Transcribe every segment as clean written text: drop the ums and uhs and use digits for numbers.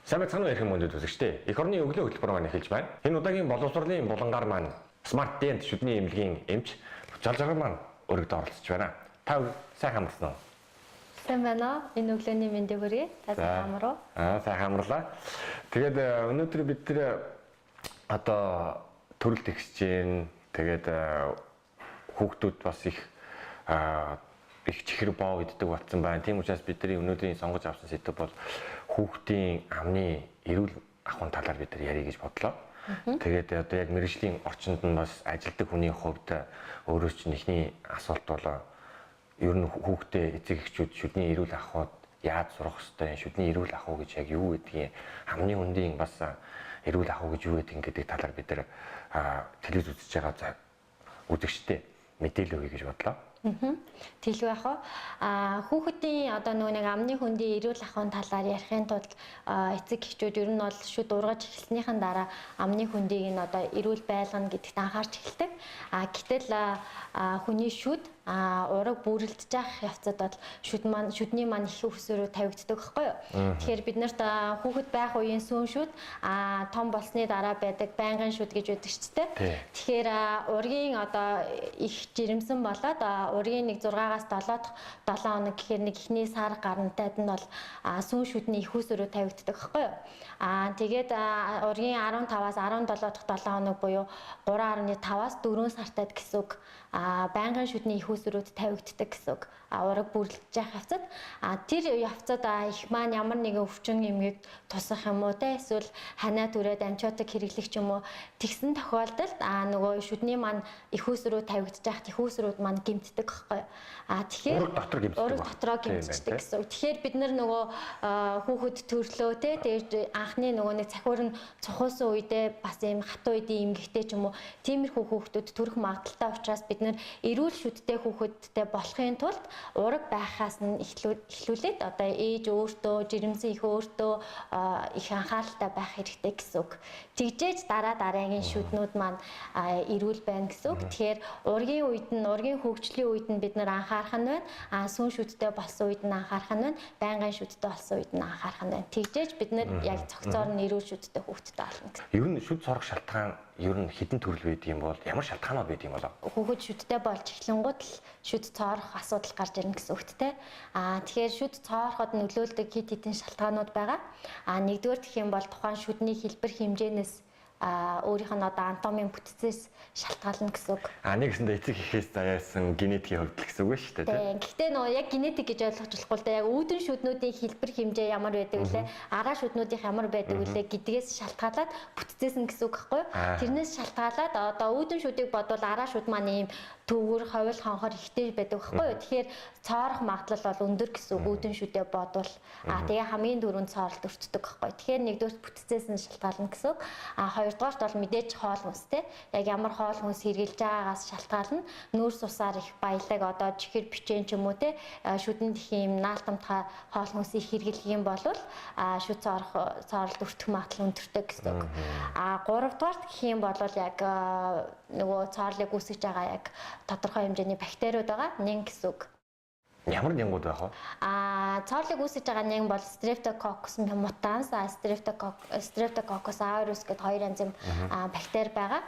Сайн байцгаана уу эрхэм мөндөд үзэгчдээ. Эх орны өглөө хөтөлбөр маань эхэлж байна. Энэ удаагийн боловсролын булангаар маань Smart Dent шүдний эмнэлгийн эмч Жалжаргал маань өргөд оролцож байна. Та сайхан амарсан уу? Сайн байна уу? Энэ өглөөний мэндийг хүргэе. Та сайхан амарв уу? Сайхан амарлаа. Тэгээд өнөөдөр бид одоо төрөлт ихсэж гин. Тэгээд хүүхдүүд бас их чихэр боо иддэг болсон байна. Тийм учраас бидний өнөөдрийн сонгож авсан сэдв бол хүүхдийн амны эрүүл ахуйн талаар бид ярих гэж бодлоо. Тэгээд одоо яг мэргэжлийн орчинд нь бас ажилтдаг хүний хувьд өөрөө чинь ихний асуулт бол ер нь хүүхдээ эцэг эхчүүд шүдний эрүүл ахуйд яаж сурах ёстой, шүдний эрүүл ахуй гэж яг юу гэдгийг, амны хүндийн бас эрүүл ахуй гэж юу гэдэг талаар бид телевиз үзэж байгаа үзэгчтэй мэдээлэл өгье гэж бодлоо. Тэлгүй яах вэ? Хүүхдийн одоо нэг амны хөндийн эрүүл ахуйн талаар ярихын тулд эцэг эхчүүд ер нь бол шүд ургаж эхэлснийхэн дараа амны хөндийг нь одоо эрүүл байлгана гэдэгт анхаарч эхэлдэг. Гэтэл хүний шүд ураг бүрэлдэж явах явцад бол шүдний маань их өсвөрөөр тавигддаг байхгүй юу? Тэгэхээр бид нарт хүүхэд байх үеийн сүүн шүд том болсны дараа байдаг байнгын шүд гэж байдаг ч тийм. Тэгэхээр ургийн одоо их жирэмсэн болоод ургийн нэг 6-аас 7 хоног гэхээр нэг ихний сар гарантайд нь бол сүүн шүдний их өсвөрөөр тавигддаг байхгүй юу? Тэгээд ургийн 15-аас 17 дахь 7 хоног буюу 3.5-аас 4 сартад гэсэн үг байнгын шүдний их өсвөрөд тавигддаг гэсэн үг. Ураг бүрлдэж явах явцад тэр явцад их маань ямар нэгэн өвчин эмгийг тусах юм уу те эсвэл ханаа түрээд антибиотик хэрэглэх ч юм уу тэгсэн тохиолдолд нөгөө шүдний маань их өсвөрөд тавигдж явах их өсвөрүүд маань гэмтдэг байхгүй. Тэгэхээр ураг дотроо гэмтдэг гэсэн үг. Тэгэхээр бид нар нөгөө хүүхэд төрлөө те тэгээд анхны нөгөө нэг цахиур нь цухуулсан үедээ бас ийм хатуу үеийн эмгэгтэй ч юм уу тиймэрхүү хүүхдүүд төрөх магадaltaй учраас бид нар эрүүл шүдтэй хүүхэдтэй болохын тулд ураг байхаас нь эхлүүлээд одоо ээж өөртөө жирэмсэн их өөртөө их анхааралтай байх хэрэгтэй гэсэн үг. Тэгжээж дараагийн шүднүүд маань эрүүл байна гэсэн үг. Тэгэхээр ургийн хөгжлийн үед нь бид нар анхаарах нь байна. Сүүн шүдтэй болсон үед нь анхаарах нь байна. Байнгын шүдтэй болсон үед нь анхаарах нь байна. Тэгжээж бид нар яг цогцоор нь эрүүл шүдтэй хүүхэдтэй болно гэсэн. Ер нь шүд сорох шалтгаан ер нь хэдэн төрөл байдаг юм бол ямар шалтгаанууд байдаг юм болоо? Хүүхэд шүдтэй болж эхлэнгууд л шүд цоорох асуудал гарч ирнэ гэсэн үгт те. Тэгэхээр шүд цоороход нөлөөлдөг хит хитэн шалтгаанууд байгаа. Нэгдүгээр гэх юм бол тухайн шүдний хэлбэр хэмжээнээс өөрийнх нь одоо анатомийн бүтцээс шалтгаална гэсэн үг. Нэг гэсэндээ эцэг эхээс заяасан генетикийн хувьд л гэсэн үг шүү дээ тийм. Гэхдээ нөгөө яг генетик гэж ойлгож болохгүй л да. Яг үүдэн шүднүүдийн хэлбэр хэмжээ ямар байдаг вүлээ, агаа шүднүүдийнх ямар байдаг вүлээ гэдгээс шалтгаалаад бүтцээс нь гэсэн үг байхгүй юу? Тэрнээс шалтгаалаад одоо үүдэн шүдийг бодвол агаа шүд маань ийм төвгөр ховол хонхор ихтэй байдаг байхгүй юу? Тэгэхээр цоорох магадлал бол өндөр гэсэн үг үүдэн шүдээ бодвол тэгээ хамгийн дөрөнд цооролт өртдөг байхгүй юу? Тэгэхээр нэгдүгээр бүтцээс нь шалтгаална гэсэн үг. Хоёрдугаарт бол мэдээж хоол хүнс те. Яг ямар хоол хүнс хэрглэж байгаагаас шалтгаална. Нүүрс усаар их баялаг одоо чихэр бичэн ч юм уу те. Шүдэнд их юм наалтамтгай хоол хүнсийг хэрглэх юм бол шүд цооролт өртөх магадлал өндөртэй гэсэн үг. Гуравдугаарт гэх юм бол яг нөгөө цоорлыг үүсгэж байгаа яг тодорхой хэмжээний бактериуд байгаа. Нэг гэсэн үг. Ямар нянгууд байх вэ? Цоорлыг үүсгэж байгаа нянг бол Streptococcus mutans, Streptococcus aureus гэдэг хоёр янзын бактери байгаа.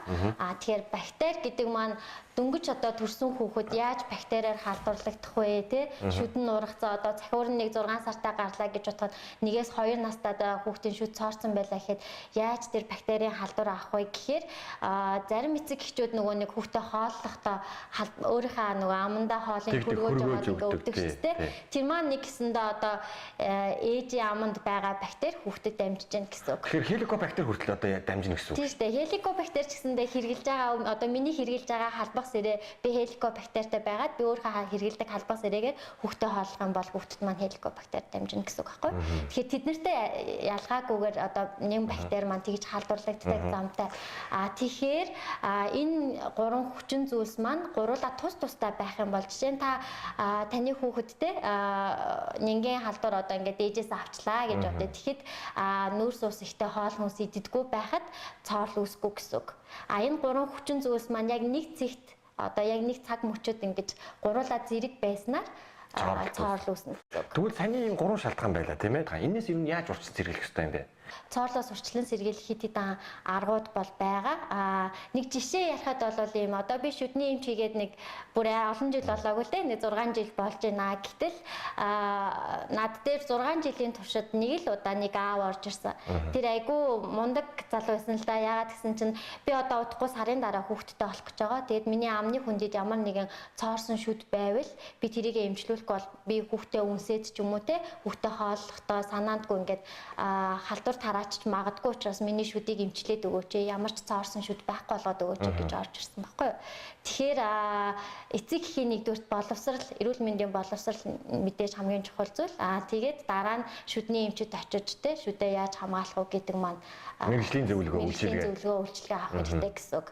Тэгэхээр бактери гэдэг маань дөнгөж одоо төрсэн хүүхэд яаж бактериар халдварлагдах вэ те? Шүдэн ургацаа одоо цахиур нь нэг 6 сартаа гарлаа гэж бодоход нэгээс 2 настайд хүүхдийн шүд цоорсон байлаа гэхэд яаж тэр бактерийн халдвар авах вэ гэхээр зарим эцэг эхчүүд нөгөө нэг хүүхдээ хооллохдоо өөрийнхөө нөгөө амандаа хоолыг хөргөөж өгдөг шүү дээ. Тэр маань нэг гэсэндээ одоо ээжийн аманд байгаа бактери хүүхдэд дамжиж гэнэ гэсэн үг. Тэгэхээр хеликобактер хүртэл одоо дамжина гэсэн үг. Тийм шүү дээ. Хеликобактер ч гэсэндээ хэрглэж байгаа одоо миний хэрглэж байгаа халбах сэрээ би хеликобактертай байгаад би өөрөө хэргэлдэг халбах сэрээгээр хүүхдэд хооллох юм бол хүүхдэд маань хеликобактер дамжина гэсэн үг байхгүй. Тэгэхээр тэд нартэй ялгаагүйгээр одоо нэг бактери маань тэгж халдварлагддаг замтай. Тэгэхээр энэ гурван хүчин зүйлс маань гуруула тустай байх юм бол жишээ нь таны хүүхэдтэй нингийн халдвар одоо ингээд ээжээс авчлаа гэж бодъё. Тэгэхэд нүүрс ус ихтэй хоол хүнс иддэггүй байхад цоорл үүсэхгүй гэсэн үг. Энэ гурван хүчин зүйлс маань яг нэг цэгт одоо яг нэг цаг мөчөд ингэж гуруула зэрэг байснаар цоорл үүснэ. Тэгвэл таны энэ гурван шалтгаан байла тийм ээ. Энээс юу яаж урьдчилан зэрэглэх хэрэгтэй юм бэ? Цоорлоос урьдчилан сэргийлэх хэд хэдэн аргууд бол байгаа. Нэг жишээ ярихад бол ийм одоо би шүдний эмч хийгээд нэг бүр олон жил болоогүй л дээ. Нэг 6 жил болж байна. Гэтэл над дээр 6 жилийн туршид нэг л удаа нэг аав орж ирсэн. Тэр айгүй мундаг залуу байсан л да. Яагаад гэсэн чинь би одоо удахгүй сарын дараа хүүхэдтэй болох гэж байгаа. Тэгээд миний амны хүндэд ямар нэгэн цоорсон шүд байвал би тэрийг эмчлүүлэх бол би хүүхдээ үнсээд ч юм уу те хүүхдээ хооллохдоо санаандгүй ингээд халдвар тараачч магадгүй учраас миний шүдийг эмчлээд өгөөч. Ямар ч цоорсон шүд байхгүй болгоод өгөөч гэж орж ирсэн байхгүй юу. Тэгэхээр эцэг эхийн нэгдүгürt боловсрал, эрүүл мэндийн боловсрал мэдээж хамгийн чухал зүйл. Тэгээд дараа нь шүдний эмчэд очиж те шүдээ яаж хамгаалах вэ гэдэг маань мэргэжлийн зөвлөгөө үйлчилгээ авах хэрэгтэй гэсэн үг.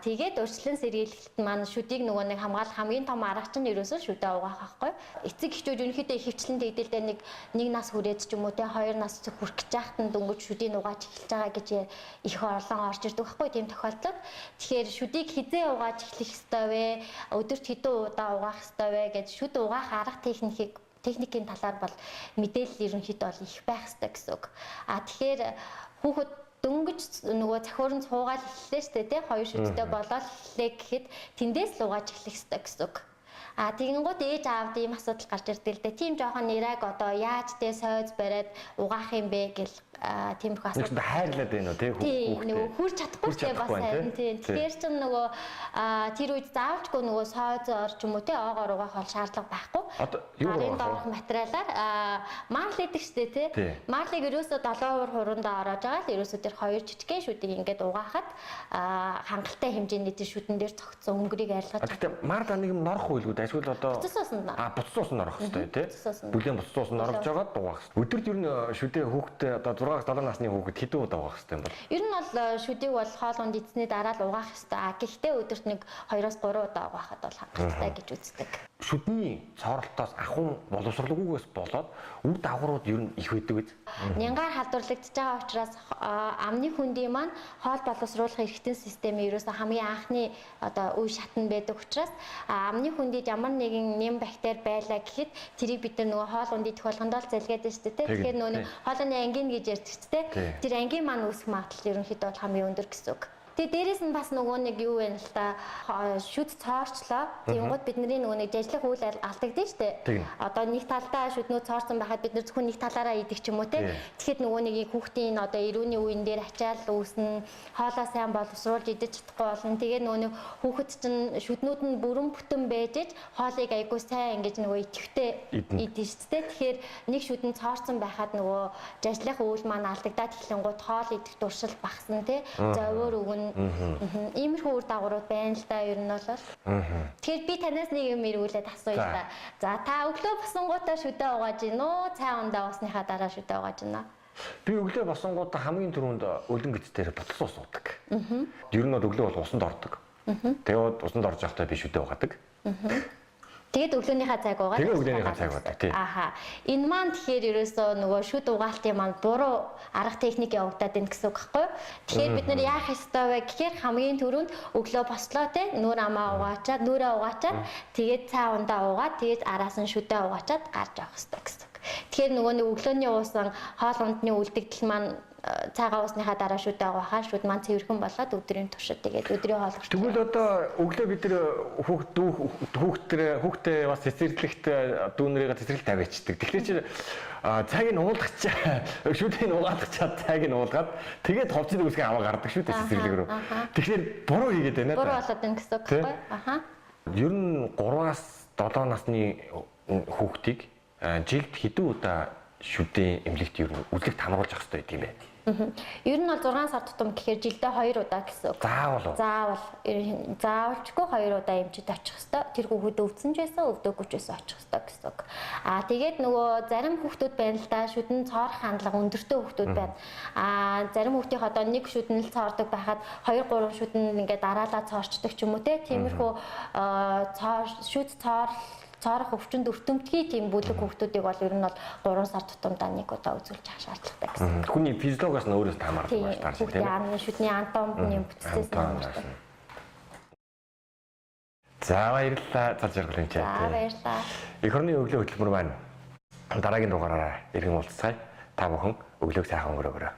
Тэгээд урьдчилан сэргийлэлт маань шүдийг нөгөө нэг хамгаалах хамгийн том арга чинь ерөөсөө шүдээ угаах байхгүй. Эцэг эхчүүд ерөнхийдөө ихэвчлэн тэгдэлдээ нэг нас хүрээд ч юм уу те 2 нас хүрэх гэж яхад дөнгөж шүдийг угааж эхэлж байгаа гэж их орлон орж ирдэг байхгүй тийм тохиолдолд. Тэгэхээр шүдийг хизээ угааж эхлэх ёстой вэ? Өдөрт хэдэн удаа угаах ёстой вэ гэж шүд угаах арга техникийн талаар бол мэдээлэл ерөнхийдөө бол их байх ёстой гэсэн үг. Тэгэхээр хүүхэд дөнгөж нөгөө захиурын цуугаал эхэллээ шүү дээ тий 2 шүдтэй болоод эхлэе гэхэд тэндээс л угааж эхлэх ёстой гэсэн үг. Тэгэнгүүт ээж аавд ийм асуудал гарч ирдэг л дээ. Тийм жоохон нэрэг одоо яаж тэ сойз бариад угаах юм бэ гэл тиймэрхүү асуудал. Хайрлаад байна уу тий хүүхдээ. Нөгөө хүрч чадахгүй тий бас харин тий. Тэгэхээр ч нөгөө тэр үед заавчгүй нөгөө сойзоор ч юм уу тий оогоор угаах бол шаардлага байхгүй. Одоо юу доорх материалаар марл гэдэг штэ тий. Марлыг ерөөсөө 7 хуруундаа ороож байгаа л ерөөсөө тэр 2 жижигхэн шүдийг ингээд угаахад хангалттай хэмжээний тэр шүдэн дээр цогцсон өнгөрийг арилгаж. Гэхдээ марл нэг юм норох байлгүй. Эсвэл одоо буцас уусанд орох хэрэгтэй тий. Бүлийн буцас уусанд орж байгаа дугаах. Өдөрт ер нь шүдээ хүүхдээ одоо 6-7 насны хүүхэд хэдэн удаа угаах хэрэгтэй юм бол? Ер нь бол шүдийг бол хоолунд эзний дараа л угаах хэрэгтэй. Гэхдээ өдөрт нэг 2-3 удаа угаахад бол хангалттай гэж үздэг. Шүдний цооролтоос ахуйн боловсролгүйгээс болоод үр дагаврууд ер нь их байдаг биз? Нянгаар халдварлагдж байгаа учраас амны хүндийн маань хоол боловсруулах эрхтэн системийн ерөөсөө хамгийн анхны одоо үе шатнд байдаг учраас амны хүндид ямар нэгэн нэм бактери байлаа гэхэд тэрийг бид нар нөгөө хоол унд идэх болгондоо л залгаад байна шүү дээ. Тэгэхээр нөгөө хоолны ангин гэж ярьдаг шүү дээ. Тэр ангийн маань үүсэх магадлал ерөнхийдөө бол хамгийн өндөр гэсэн үг. Тэгээ дээрэс нь бас нөгөө нэг юу вэ л та шүд цоорчлоо. Тэнгууд бидний нөгөө нэг жажлах үйл алдагдсан шүү дээ. Одоо нэг талдаа шүднүүд цоорсон байхад бид нар зөвхөн нэг талаараа идэх ч юм уу те. Тэгэхэд нөгөө нэг хүүхдийн одоо эрүүний үеийн дээр ачаал үүснэ, хоолоо сайн боловсруулж идэж чадахгүй болно. Тэгээ нөгөө нэг хүүхэд чинь шүднүүд нь бүрэн бүтэн байж иж хоолыг айгуу сайн ингэж нөгөө идэвхтэй идэж шүү дээ. Тэгэхээр нэг шүдэн цоорсон байхад нөгөө жажлах үйл маань алдагдаад эхлэнгууд хоол идэх дуршил багасна те. Зовоор өгнө. Иймэрхүү үр дагаврууд байна л да ер нь бол. Тэгэхээр би танаас нэг юм эргүүлээд асууя та. За та өглөө босонгуудаа шүдээ угааж гин үү? Цай ундаа уусныхаа дараа шүдээ угааж гинэ. Би өглөө босонгуудаа хамгийн түрүүнд өлөн гэц дээр ботсон ус уудаг. Ер нь бол өглөө бол усанд ордог. Тэгээд усанд орж явахдаа би шүдээ угаадаг. Тэгээд өглөөнийхөө цайг угаад. Тэгээд өглөөнийхөө цайг угаад тий. Энэ маань тэгэхээр ерөөсөө нөгөө шүд угаалтын маань буруу арга техник явагдаад байна гэсэн үг байхгүй юу? Тэгэхээр бид нар яах ёстой вэ гэхээр хамгийн түрүүнд өглөө бослоо те нүүр амаа угаачаад нүрээ угаачаад тэгээд цай ундаа угаад тэгээд араас нь шүдээ угаачаад гарч явах ёстой гэсэн үг. Тэгэхээр нөгөө нэг өглөөний уусан хоол ундны үлдэгдэл маань цагаан уусныхаа дараа шүдээ угаахаар шүд маань цэвэрхэн болоод өдрийн туршид тэгээд өдрийн хоол хүрч. Тэгвэл одоо өглөө бид нар хүүхдээ бас цэцэрлэгт дүүнэрээ цэцэрлэг тавиачдаг. Тэгэхээр чи цайг нь уулгачаа шүдийг нь угаалгачаад цайг нь уулгаад тэгээд ховцны үсгээ аваа гардаг шүү дээ цэцэрлэг рүү. Тэгэхээр буруу хийгээд байна. Буруу болоод байна гэсэн үг байхгүй юу? Ер нь 3-аас 7 насны хүүхдийг жилд хэдэн удаа шүдийн эмнэлэгт ер нь үлэгт хамруулж авах хэрэгтэй юм байна. Ер нь бол 6 сар тутам гэхээр жилдээ 2 удаа гэсэн үг. Заавалчгүй 2 удаа эмчэд очих хэвээр. Тэр хүүхэд өвдсөн ч байсан, өвдөөгүй ч байсан очих хэвээр гэсэн үг. Тэгээд нөгөө зарим хүүхдүүд байна л да шүдэн цоорох хандлага өндөртэй хүүхдүүд байна. Зарим хүүхдийн одоо нэг шүдэн л цоордог байхад 2-3 шүдэн ингээд дараалал цоорчдаг ч юм уу те. Тиймэрхүү шүд цоорох өвчнөд өвтөмтгий тийм бүлэг хүүхдүүдийг бол ер нь бол 3 сар тутамдаа нэг удаа үзүүлж авах шаардлагатай гэсэн. Хүний физиологоос нь өөрөөс хамаардаг байна таарч тийм ээ. Шүдний анатомийн бүтцээс нь хамаардаг. За баярлалаа цал жаргалын чат. За баярлалаа. Эх орны өглөө хөтөлбөр маань дараагийн дугаараараа иргэн уулзцай. Та бүхэн өглөөг сайхан өнгөрөөгөөрэй.